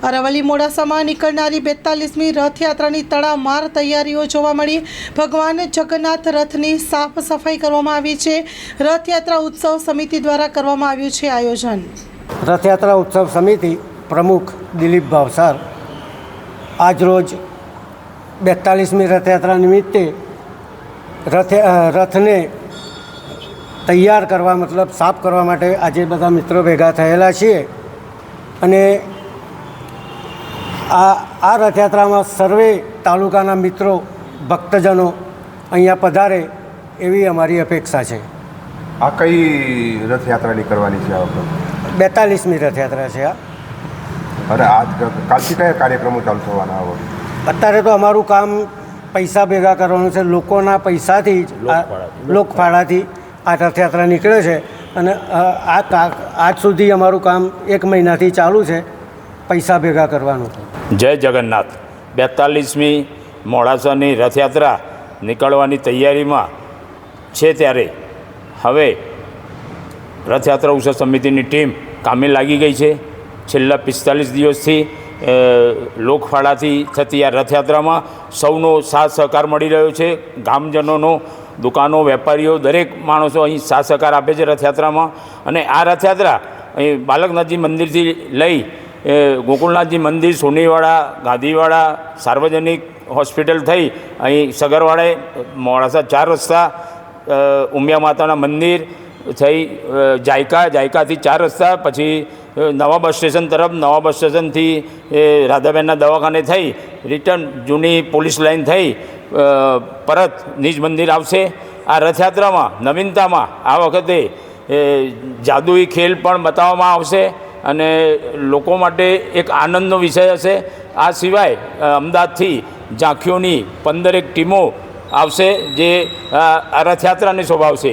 અરવલ્લી મોડાસામાં નીકળનારી 42મી રથયાત્રાની તડામાર તૈયારીઓ જોવા મળી। ભગવાન જગન્નાથ રથની સાફ સફાઈ કરવામાં આવી છે। રથયાત્રા ઉત્સવ સમિતિ દ્વારા કરવામાં આવ્યું છે આયોજન। રથયાત્રા ઉત્સવ સમિતિ પ્રમુખ દિલીપ ભાવસાર આજરોજ 42મી રથયાત્રા નિમિત્તે રથને તૈયાર કરવા મતલબ સાફ કરવા માટે આજે બધા મિત્રો ભેગા થયેલા છીએ અને આ રથયાત્રામાં સર્વે તાલુકાના મિત્રો ભક્તજનો અહીંયા પધારે એવી અમારી અપેક્ષા છે। આ કઈ રથયાત્રા નીકળવાની છે આ વખતે? 42મી રથયાત્રા છે આ। અને આજ કાલથી કયા કાર્યક્રમો ચાલુ થવાના આવો? અત્યારે તો અમારું કામ પૈસા ભેગા કરવાનું છે। લોકોના પૈસાથી જ લોકફાળાથી આ રથયાત્રા નીકળે છે અને આજ સુધી અમારું કામ 1 મહિનાથી ચાલુ છે પૈસા ભેગા કરવાનું। જય જગન્નાથ। 42મી મોડાસાની રથયાત્રા નીકળવાની તૈયારીમાં છે ત્યારે હવે રથયાત્રા ઉત્સવ સમિતિની ટીમ કામે લાગી ગઈ છે। છેલ્લા 45 દિવસથી લોકફાળાથી થતી આ રથયાત્રામાં સૌનો સાથ સહકાર મળી રહ્યો છે। ગામજનોનો, દુકાનો, વેપારીઓ, દરેક માણસો અહીં સાથ સહકાર આપે છે રથયાત્રામાં। અને આ રથયાત્રા અહીં બાલકનાથજી મંદિરથી લઈ ગોકુળનાથજી મંદિર, સોનીવાડા, ગાંધીવાડા, સાર્વજનિક હોસ્પિટલ થઈ અહીં સગરવાડે મોડાસા 4 રસ્તા, ઉમિયા માતાના મંદિર થઈ જાયકાથી 4 રસ્તા, પછી નવા બસ સ્ટેશન તરફ, નવા બસ સ્ટેશનથી રાધાબેનના દવાખાને થઈ રિટર્ન જૂની પોલીસ લાઇન થઈ પરત નિજ મંદિર આવશે। આ રથયાત્રામાં નવીનતામાં આ વખતે જાદુઈ ખેલ પણ બતાવવામાં આવશે અને લોકો માટે એક આનંદનો વિષય હશે। આ સિવાય અમદાવાદથી ઝાંખીઓની 15 ટીમો આવશે જે આ રથયાત્રાને શોભાવશે।